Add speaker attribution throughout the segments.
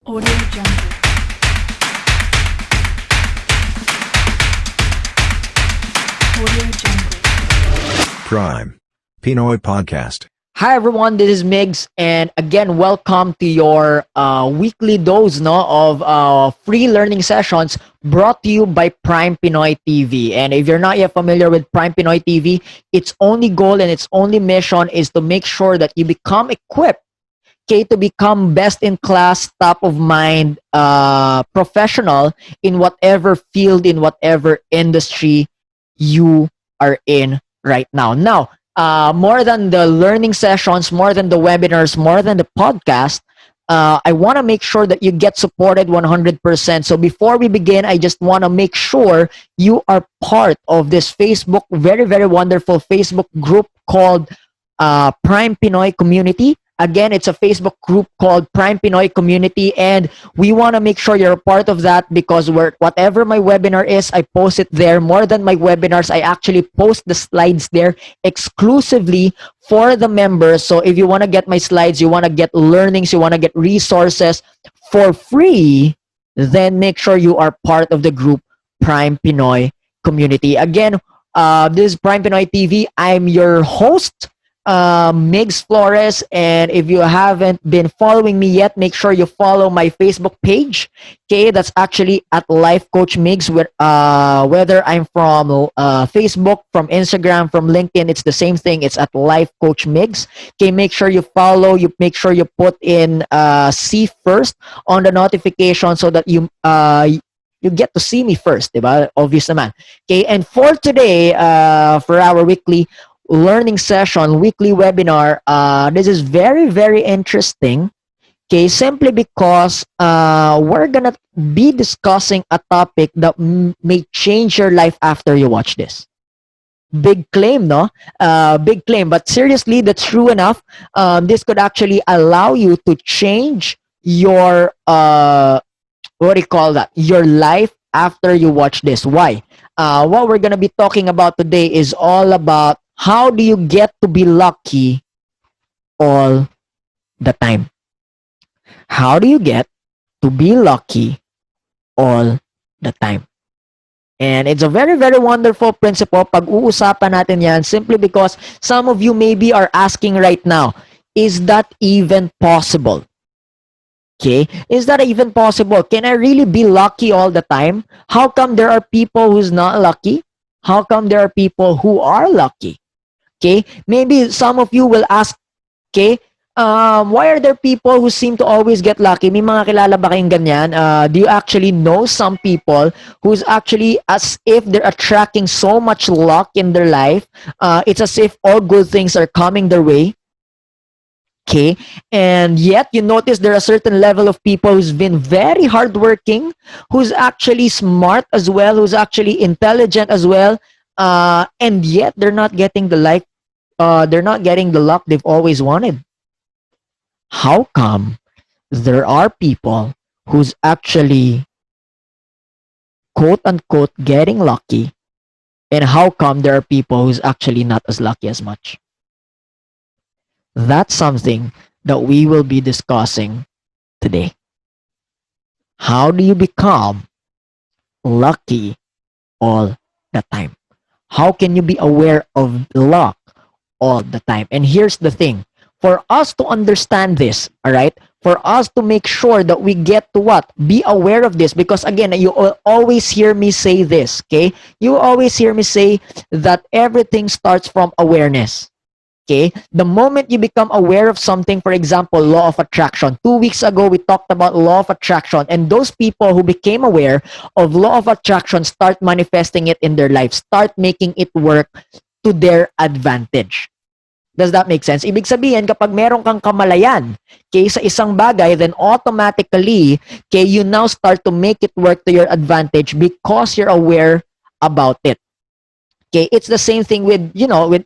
Speaker 1: Audio Jungle. Audio Jungle.
Speaker 2: Prime Pinoy Podcast.
Speaker 3: Hi everyone, this is Migs, and again, welcome to your weekly dose of free learning sessions brought to you by Prime Pinoy TV. And if you're not yet familiar with Prime Pinoy TV, its only goal and its only mission is to make sure that you become equipped, okay, to become best in class, top of mind professional in whatever field, in whatever industry you are in right now. Now, more than the learning sessions, more than the webinars, more than the podcast, I want to make sure that you get supported 100%. So before we begin, I just want to make sure you are part of this Facebook, very, very wonderful Facebook group called Prime Pinoy Community. Again, it's a Facebook group called Prime Pinoy Community, and we want to make sure you're a part of that because whatever my webinar is, I post it there. More than my webinars, I actually post the slides there exclusively for the members. So if you want to get my slides, you want to get learnings, you want to get resources for free, then make sure you are part of the group Prime Pinoy Community. Again, this is Prime Pinoy TV. I'm your host, Migs Flores, and if you haven't been following me yet, make sure you follow my Facebook page. Okay, that's actually at Life Coach Migs. Whether I'm from Facebook, from Instagram, from LinkedIn, it's the same thing. It's at Life Coach Migs. Okay, make sure you follow. You make sure you put in see first on the notification so that you get to see me first, diba? Obvious naman. Okay, and for today, for our weekly learning session, weekly webinar, this is very, very interesting. Okay, simply because we're gonna be discussing a topic that may change your life after you watch this. Big claim, no? Big claim, but seriously, that's true enough. This could actually allow you to change your what do you call that? Your life after you watch this. Why? What we're gonna be talking about today is all about how do you get to be lucky all the time? How do you get to be lucky all the time? And it's a very, very wonderful principle. Pag-uusapan natin yan simply because some of you maybe are asking right now, is that even possible? Okay, is that even possible? Can I really be lucky all the time? How come there are people who's not lucky? How come there are people who are lucky? Okay, maybe some of you will ask, okay, why are there people who seem to always get lucky? May mga kilala ba kayong ganyan? Do you actually know some people who's actually as if they're attracting so much luck in their life? It's as if all good things are coming their way. Okay, and yet you notice there are a certain level of people who's been very hardworking, who's actually smart as well, who's actually intelligent as well, and yet they're not getting the life, they're not getting the luck they've always wanted. How come there are people who's actually quote unquote getting lucky, and how come there are people who's actually not as lucky as much? That's something that we will be discussing today. How do you become lucky all the time? How can you be aware of luck all the time? And here's the thing. For us to understand this, all right, for us to make sure that we get to what? Be aware of this. Because again, you always hear me say this, okay? You always hear me say that everything starts from awareness. Okay, the moment you become aware of something, for example, law of attraction. 2 weeks ago, we talked about law of attraction, and those people who became aware of law of attraction start manifesting it in their life, start making it work to their advantage. Does that make sense? Ibig sabihin, kapag meron kang kamalayan, okay, sa isang bagay, then automatically, okay, you now start to make it work to your advantage because you're aware about it. Okay, it's the same thing with,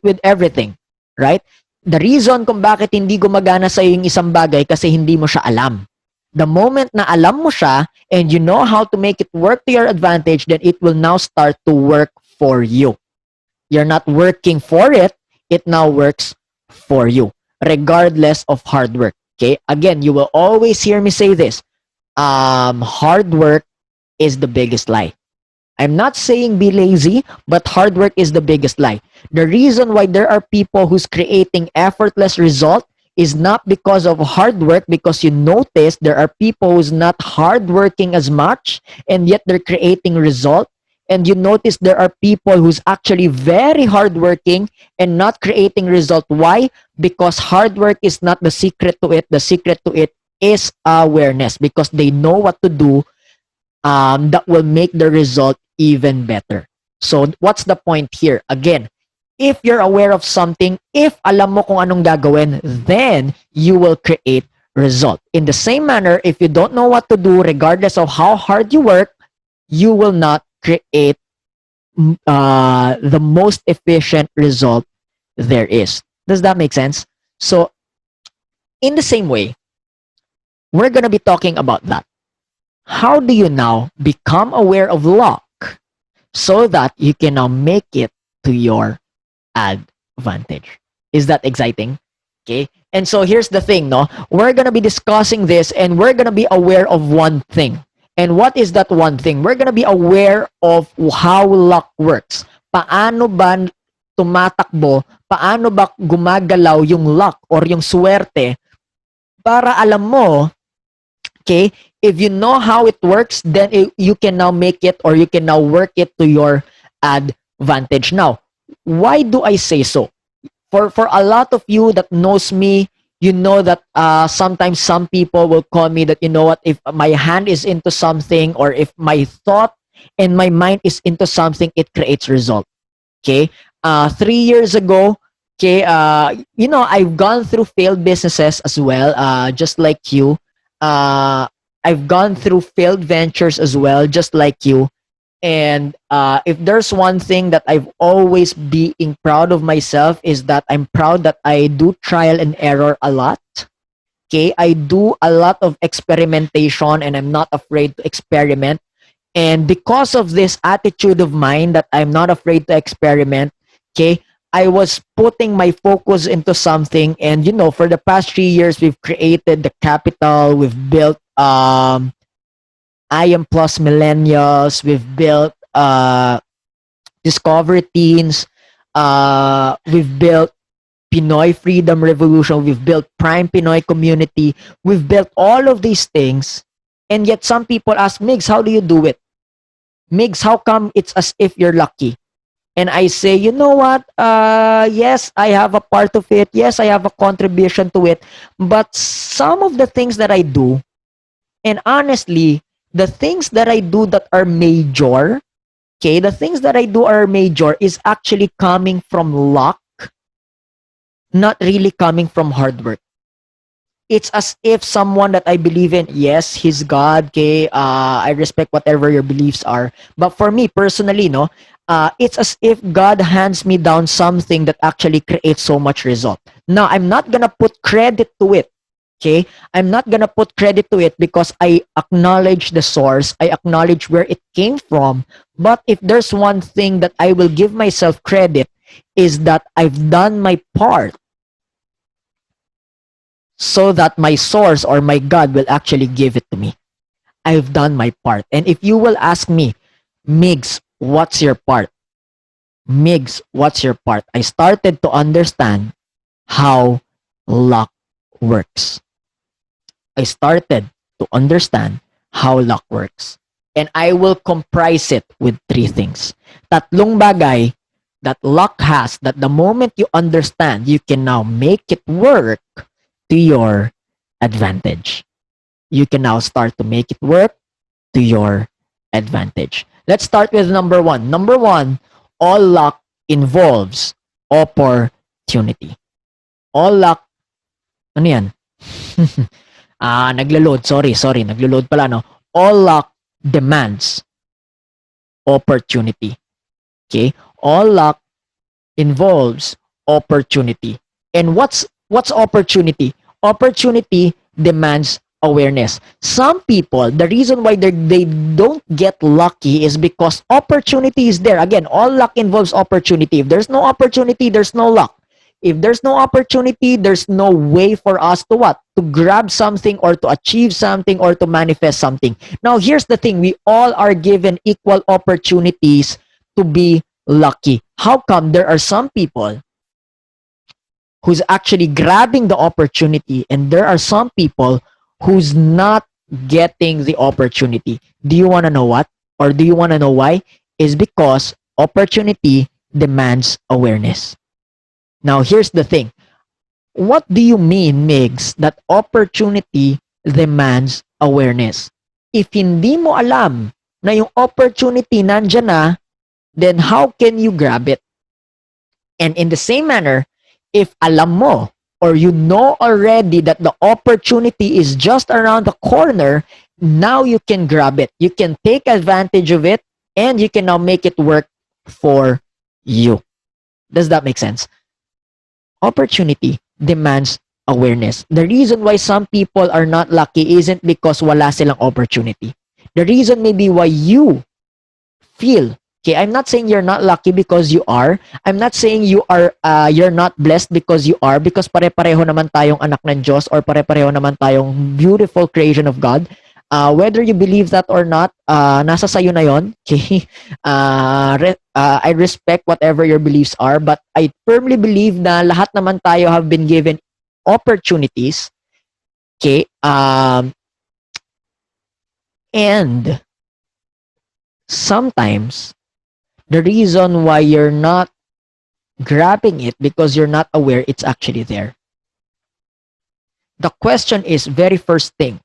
Speaker 3: with everything. Right? The reason kung bakit hindi gumagana sa yung isang bagay kasi hindi mo siya alam. The moment na alam mo siya and you know how to make it work to your advantage, then it will now start to work for you. You're not working for it, it now works for you, regardless of hard work. Okay? Again, you will always hear me say this. hard work is the biggest lie. I'm not saying be lazy, but hard work is the biggest lie. The reason why there are people who's creating effortless result is not because of hard work, because you notice there are people who's not hardworking as much and yet they're creating result. And you notice there are people who's actually very hardworking and not creating result. Why? Because hard work is not the secret to it. The secret to it is awareness, because they know what to do that will make the result even better. So what's the point here? Again, if you're aware of something, if alam mo kung anong gagawin, then you will create result. In the same manner, if you don't know what to do, regardless of how hard you work, you will not create the most efficient result there is. Does that make sense? So in the same way, we're going to be talking about that. How do you now become aware of luck so that you can now make it to your advantage? Is that exciting? Okay. And so here's the thing, no? We're going to be discussing this and we're going to be aware of one thing. And what is that one thing? We're going to be aware of how luck works. Paano ba tumatakbo? Paano ba gumagalaw yung luck or yung swerte para alam mo, okay, if you know how it works, then you can now make it or you can now work it to your advantage. Now, why do I say so? For a lot of you that knows me, you know that sometimes some people will call me that, you know what, if my hand is into something or if my thought and my mind is into something, it creates result. Okay. 3 years ago, okay, you know, I've gone through failed businesses as well, just like you. I've gone through failed ventures as well, just like you. And if there's one thing that I've always being proud of myself is that I'm proud that I do trial and error a lot. Okay, I do a lot of experimentation and I'm not afraid to experiment. And because of this attitude of mine that I'm not afraid to experiment, okay, I was putting my focus into something. And, you know, for the past 3 years, we've created the capital, we've built I Am Plus Millennials, we've built Discover Teens, we've built Pinoy Freedom Revolution, we've built Prime Pinoy Community, we've built all of these things. And yet some people ask, Migs, how do you do it? Migs, how come it's as if you're lucky? And I say, you know what? Yes, I have a part of it. Yes, I have a contribution to it. But some of the things that I do, and honestly, the things that I do that are major, okay, the things that I do are major is actually coming from luck, not really coming from hard work. It's as if someone that I believe in, yes, he's God, okay, I respect whatever your beliefs are. But for me personally, no, it's as if God hands me down something that actually creates so much result. Now, I'm not gonna put credit to it. Okay, I'm not gonna put credit to it because I acknowledge the source, I acknowledge where it came from. But if there's one thing that I will give myself credit is that I've done my part so that my source or my God will actually give it to me. I've done my part. And if you will ask me, Migs, what's your part? Migs, what's your part? I started to understand how luck works. I started to understand how luck works. And I will comprise it with three things. Tatlong bagay that luck has that the moment you understand, you can now make it work to your advantage. You can now start to make it work to your advantage. Let's start with number one. Number one, all luck involves opportunity. All luck, ano yan? Naglo-load. Sorry. Naglo-load pala, no? All luck demands opportunity. Okay? All luck involves opportunity. And what's opportunity? Opportunity demands awareness. Some people, the reason why they don't get lucky is because opportunity is there. Again, all luck involves opportunity. If there's no opportunity, there's no luck. If there's no opportunity, there's no way for us to what? To grab something or to achieve something or to manifest something. Now, here's the thing. We all are given equal opportunities to be lucky. How come there are some people who's actually grabbing the opportunity and there are some people who's not getting the opportunity? Do you want to know what? Or do you want to know why? Is because opportunity demands awareness. Now, here's the thing. What do you mean, Migs, that opportunity demands awareness? If hindi mo alam na yung opportunity nandyan na, then how can you grab it? And in the same manner, if alam mo or you know already that the opportunity is just around the corner, now you can grab it. You can take advantage of it and you can now make it work for you. Does that make sense? Opportunity demands awareness. The reason why some people are not lucky isn't because wala silang opportunity. The reason maybe why you feel, okay, I'm not saying you're not lucky because you are. I'm not saying you're not blessed because you are, because pare-pareho naman tayong anak ng Diyos or pare-pareho naman tayong beautiful creation of God. Whether you believe that or not, nasa sayo na yon. Okay? I respect whatever your beliefs are, but I firmly believe na lahat naman tayo have been given opportunities. Okay? And sometimes the reason why you're not grabbing it because you're not aware it's actually there. The question is, very first thing,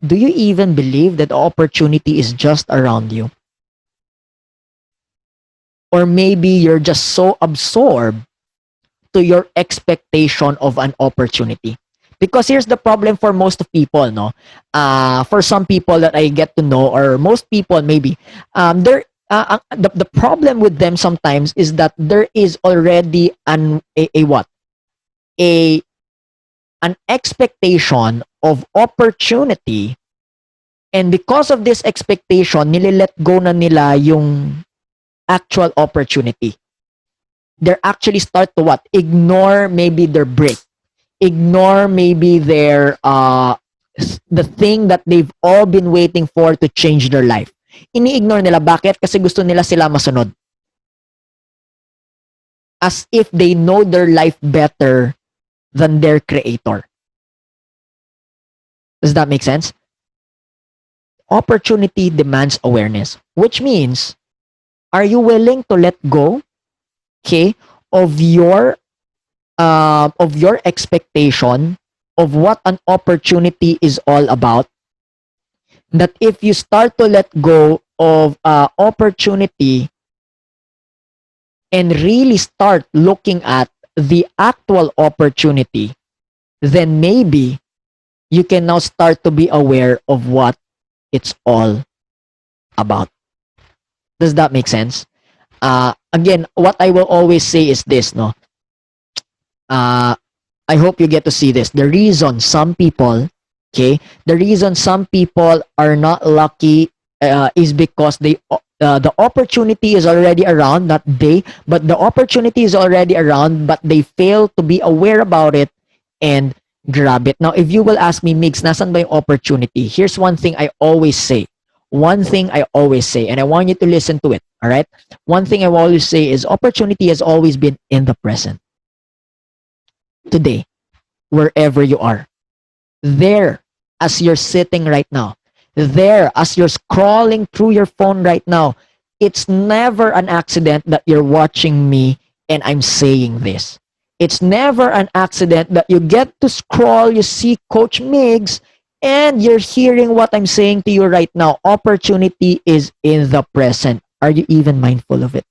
Speaker 3: do you even believe that the opportunity is just around you? Or maybe you're just so absorbed to your expectation of an opportunity. Because here's the problem for most of people, no? For some people that I get to know, or most people maybe, the problem with them sometimes is that there is already a what? An expectation of opportunity, and because of this expectation, nililet go na nila yung actual opportunity. They actually start to what? Ignore maybe their break. Ignore maybe their the thing that they've all been waiting for to change their life. Ini-ignore nila. Bakit? Kasi gusto nila sila masunod. As if they know their life better than their creator. Does that make sense? Opportunity demands awareness, which means, are you willing to let go, okay, of your expectation of what an opportunity is all about? That if you start to let go of opportunity and really start looking at the actual opportunity, then maybe you can now start to be aware of what it's all about. Does that make sense? Again, what I will always say is this, no? I hope you get to see this. The reason some people, okay, the reason some people are not lucky is because the opportunity is already around, not they, but the opportunity is already around, but they fail to be aware about it and grab it. Now, if you will ask me, Migs, nasan ba yung opportunity? Here's one thing I always say. One thing I always say, and I want you to listen to it, all right? One thing I always say is opportunity has always been in the present. Today, wherever you are. There, as you're sitting right now. There, as you're scrolling through your phone right now. It's never an accident that you're watching me and I'm saying this. It's never an accident that you get to scroll, you see Coach Migs, and you're hearing what I'm saying to you right now. Opportunity is in the present. Are you even mindful of it?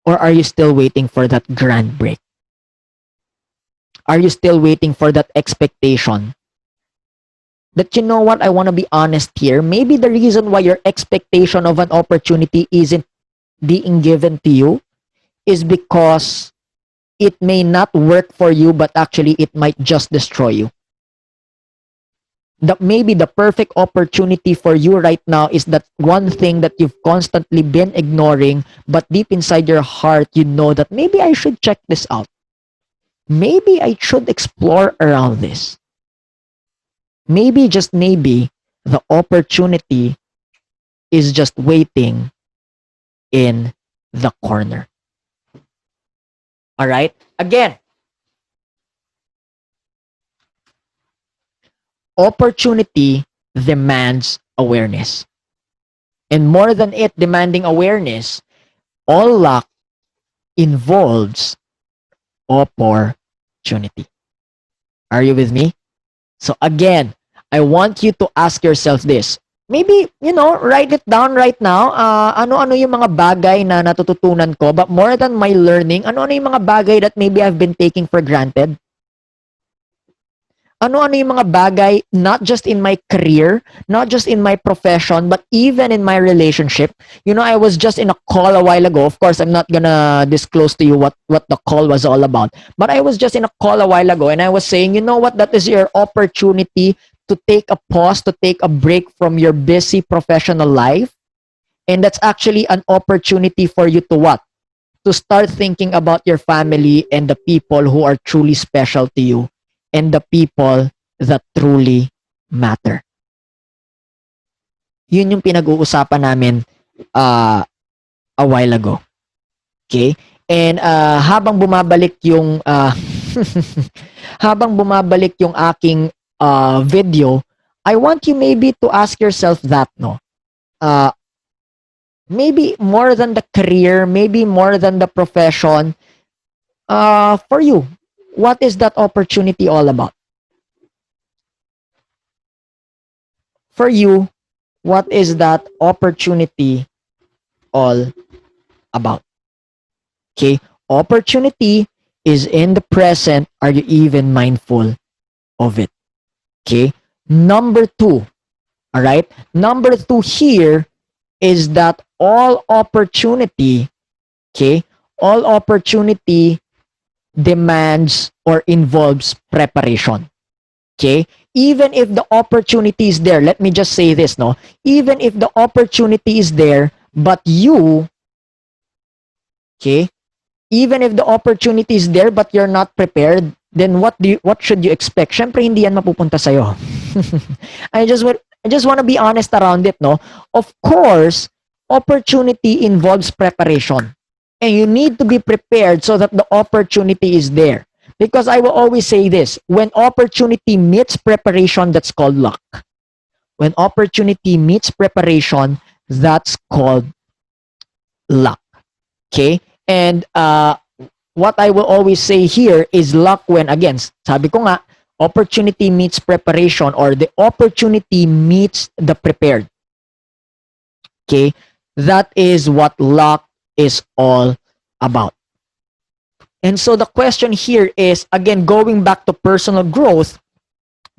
Speaker 3: Or are you still waiting for that grand break? Are you still waiting for that expectation? That, you know what, I want to be honest here. Maybe the reason why your expectation of an opportunity isn't being given to you is because it may not work for you, but actually it might just destroy you. That maybe the perfect opportunity for you right now is that one thing that you've constantly been ignoring, but deep inside your heart, you know that maybe I should check this out. Maybe I should explore around this. Maybe, just maybe, the opportunity is just waiting in the corner. All right? Again, opportunity demands awareness. And more than it demanding awareness, all luck involves opportunity. Are you with me? So again, I want you to ask yourself this. Maybe, write it down right now. Ano-ano yung mga bagay na natututunan ko, but more than my learning, ano-ano yung mga bagay that maybe I've been taking for granted? Ano-ano yung mga bagay, not just in my career, not just in my profession, but even in my relationship. I was just in a call a while ago. Of course, I'm not gonna disclose to you what the call was all about. But I was just in a call a while ago and I was saying, you know what, that is your opportunity to take a pause, to take a break from your busy professional life. And that's actually an opportunity for you to what? To start thinking about your family and the people who are truly special to you and the people that truly matter. Yun yung pinag-uusapan namin a while ago. Okay? And habang bumabalik yung habang bumabalik yung aking video, I want you maybe to ask yourself that, no? Maybe more than the career, maybe more than the profession, for you, what is that opportunity all about? For you, what is that opportunity all about? Okay, opportunity is in the present. Are you even mindful of it? Okay, number two, all right, number two here is that all opportunity, okay, all opportunity demands or involves preparation. Okay, even if the opportunity is there, let me just say this, no, even if the opportunity is there, but you, okay, even if the opportunity is there but you're not prepared, then what should you expect? Syempre hindi yan mapupunta sa'yo. I just want to be honest around it, no? Of course, opportunity involves preparation. And you need to be prepared so that the opportunity is there. Because I will always say this, when opportunity meets preparation, that's called luck. When opportunity meets preparation, that's called luck. Okay? And what I will always say here is luck when, again, sabi ko nga, opportunity meets preparation, or the opportunity meets the prepared. Okay? That is what luck is all about. And so the question here is, again, going back to personal growth,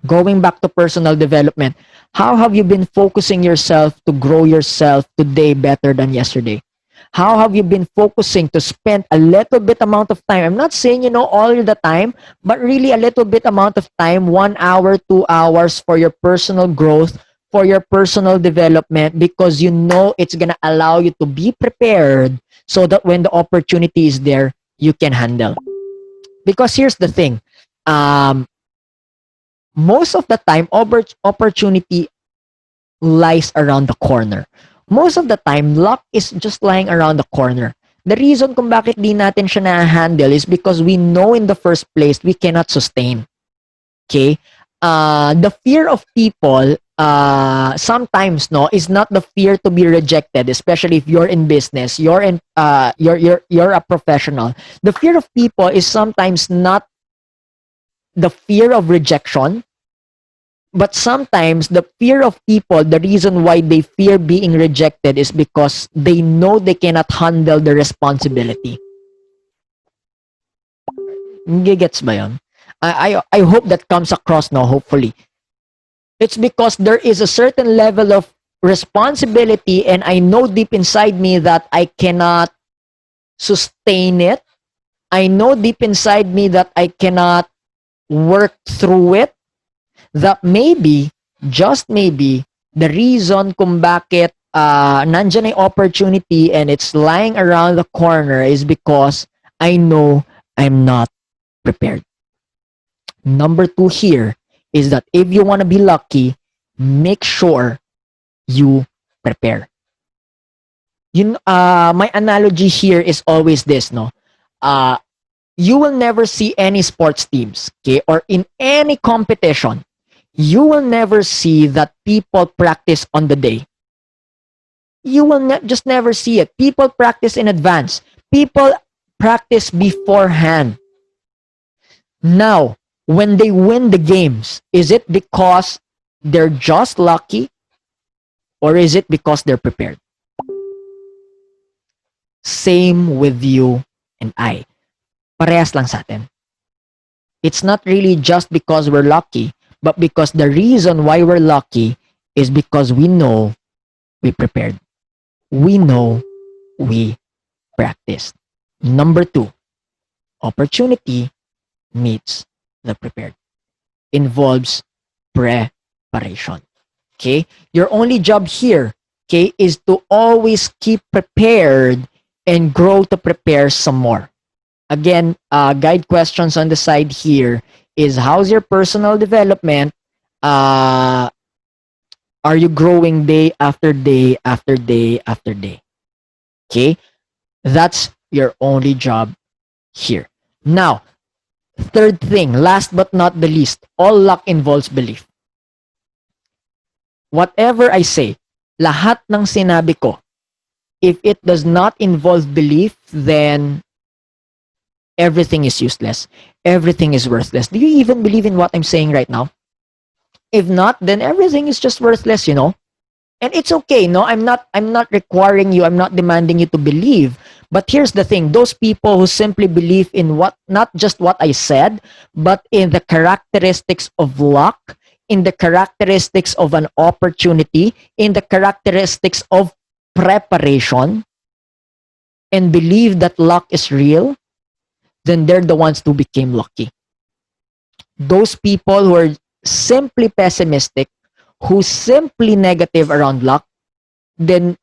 Speaker 3: going back to personal development, how have you been focusing yourself to grow yourself today better than yesterday? How have you been focusing to spend a little bit amount of time? I'm not saying, all the time, but really a little bit amount of time, 1 hour, 2 hours for your personal growth, for your personal development, because it's going to allow you to be prepared so that when the opportunity is there, you can handle. Because here's the thing, most of the time, opportunity lies around the corner. Most of the time, luck is just lying around the corner. The reason kung bakit di natin siya na-handle is because we know in the first place we cannot sustain. Okay? The fear of people sometimes is not the fear to be rejected, especially if you're in business, you're a professional. The fear of people is sometimes not the fear of rejection, but sometimes the fear of people, the reason why they fear being rejected is because they know they cannot handle the responsibility. Gets ba yun? I hope that comes across now, hopefully. It's because there is a certain level of responsibility, and I know deep inside me that I cannot sustain it. I know deep inside me that I cannot work through it. That maybe just maybe, the reason kung bakit nandyan ay opportunity and it's lying around the corner is because I know I'm not prepared. Number two here is that if you want to be lucky, make sure you prepare. My analogy here is always this, no? Uh, you will never see any sports teams, okay, or in any competition, you will never see that people practice on the day. You will just never see it. People practice in advance. People practice beforehand. Now, when they win the games, is it because they're just lucky or is it because they're prepared? Same with you and I. Parehas lang sa atin. It's not really just because we're lucky, but because the reason why we're lucky is because we know we prepared. We know we practiced. Number two, opportunity meets the prepared. Involves preparation. Okay? Your only job here, okay, is to always keep prepared and grow to prepare some more. Again, guide questions on the side here is how's your personal development? Uh, are you growing day after day after day after day? Okay? That's your only job here. Now, third thing, last but not the least, all luck involves belief. Whatever I say, lahat ng sinabi ko, if it does not involve belief, then everything is useless. Everything is worthless. Do you even believe in what I'm saying right now? If not, then everything is just worthless, you know? And it's okay, no? I'm not requiring you, I'm not demanding you to believe. But here's the thing, those people who simply believe in what not just what I said, but in the characteristics of luck, in the characteristics of an opportunity, in the characteristics of preparation, and believe that luck is real, then they're the ones who became lucky. Those people who are simply pessimistic, who simply negative around luck, then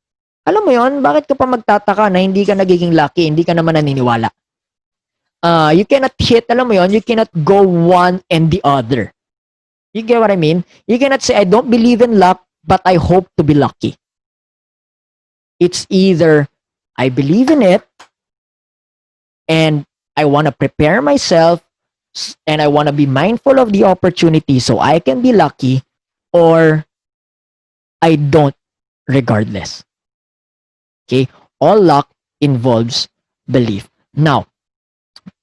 Speaker 3: alam mo yon, bakit ka pa magtataka na hindi ka nagiging lucky, hindi ka naman naniniwala? You cannot hit, alam mo yon, you cannot go one and the other. You get what I mean? You cannot say, I don't believe in luck, but I hope to be lucky. It's either I believe in it and I want to prepare myself and I want to be mindful of the opportunity so I can be lucky, or I don't regardless. Okay? All luck involves belief. Now,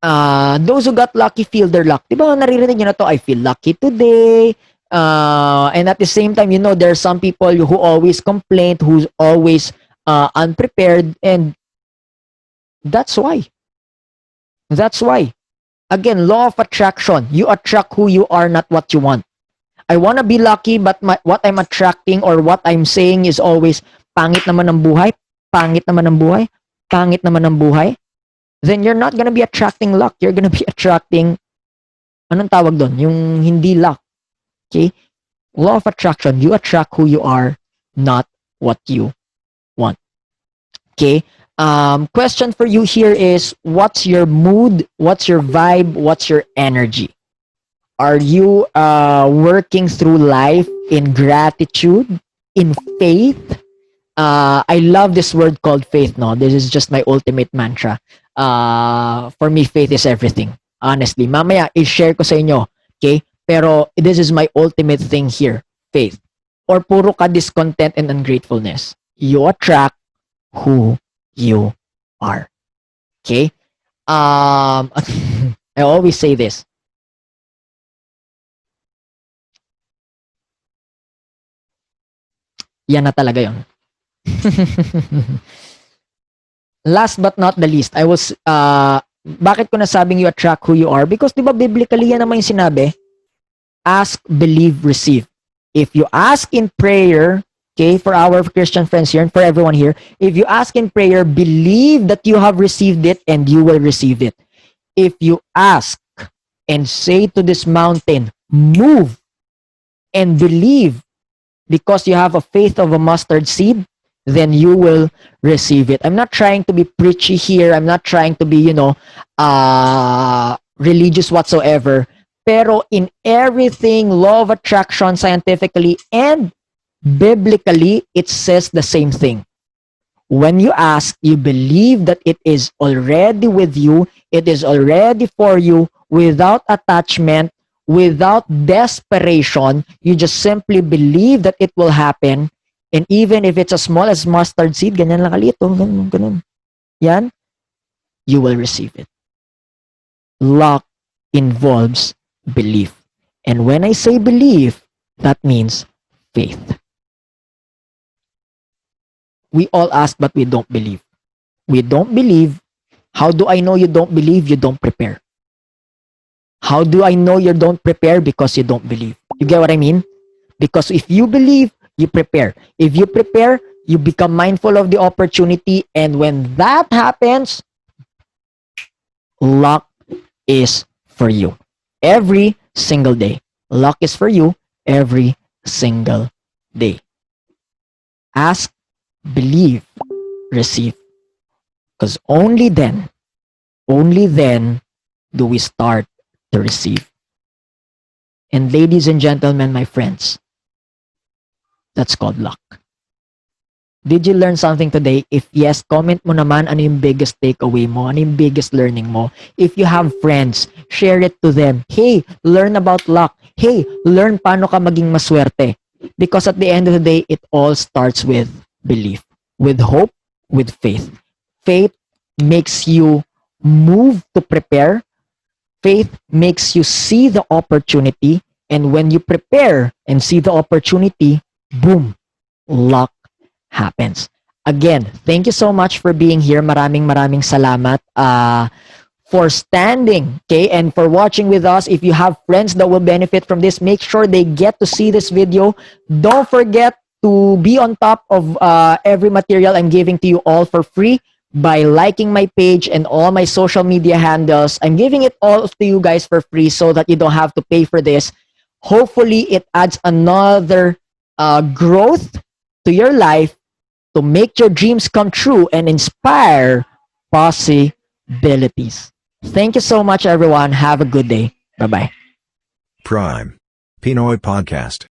Speaker 3: those who got lucky feel their luck. Diba naririnig nyo na to, I feel lucky today. And at the same time, you know, there are some people who always complain, who's always unprepared, and that's why. That's why. Again, law of attraction. You attract who you are, not what you want. I want to be lucky, but what I'm attracting or what I'm saying is always, pangit naman ng buhay, pangit naman ng buhay, pangit naman ng buhay. Then you're not gonna be attracting luck. You're gonna be attracting, anong tawag doon? Yung hindi luck. Okay? Law of attraction. You attract who you are, not what you want. Okay? Question for you here is, what's your mood? What's your vibe? What's your energy? Are you working through life in gratitude, in faith? I love this word called faith, no? This is just my ultimate mantra. For me, faith is everything. Honestly. Mamaya, i-share ko sa inyo. Okay? Pero this is my ultimate thing here. Faith. Or puro ka discontent and ungratefulness. You attract who you are. Okay? I always say this. Yan na talaga yon. Last but not the least, I was, bakit ko nasabing you attract who you are? Because di ba biblically yan naman yung sinabi? Ask, believe, receive. If you ask in prayer, okay, for our Christian friends here and for everyone here, if you ask in prayer, believe that you have received it and you will receive it. If you ask and say to this mountain, move, and believe, because you have a faith of a mustard seed, then you will receive it. I'm not trying to be preachy here. I'm not trying to be, religious whatsoever. Pero in everything, law of attraction, scientifically and biblically, it says the same thing. When you ask, you believe that it is already with you, it is already for you, without attachment, without desperation. You just simply believe that it will happen. And even if it's as small as mustard seed, ganyan lang kalito, ganun, ganun. Yan, you will receive it. Luck involves belief. And when I say belief, that means faith. We all ask, but we don't believe. We don't believe. How do I know you don't believe? You don't prepare. How do I know you don't prepare? Because you don't believe. You get what I mean? Because if you believe, you prepare. If you prepare, you become mindful of the opportunity. And when that happens, luck is for you. Every single day. Luck is for you every single day. Ask, believe, receive. Because only then do we start to receive. And ladies and gentlemen, my friends, that's called luck. Did you learn something today? If yes, comment mo naman ano yung biggest takeaway mo, ano yung biggest learning mo. If you have friends, share it to them. Hey, learn about luck. Hey, learn paano ka maging maswerte. Because at the end of the day, it all starts with belief, with hope, with faith. Faith makes you move to prepare. Faith makes you see the opportunity. And when you prepare and see the opportunity, boom, luck happens. Again, thank you so much for being here. Maraming salamat for standing, okay, and for watching with us. If you have friends that will benefit from this, make sure they get to see this video. Don't forget to be on top of every material I'm giving to you all for free by liking my page and all my social media handles. I'm giving it all to you guys for free so that you don't have to pay for this. Hopefully, it adds another growth to your life to make your dreams come true and inspire possibilities. Thank you so much, everyone. Have a good day. Bye-bye.
Speaker 2: Prime Pinoy Podcast.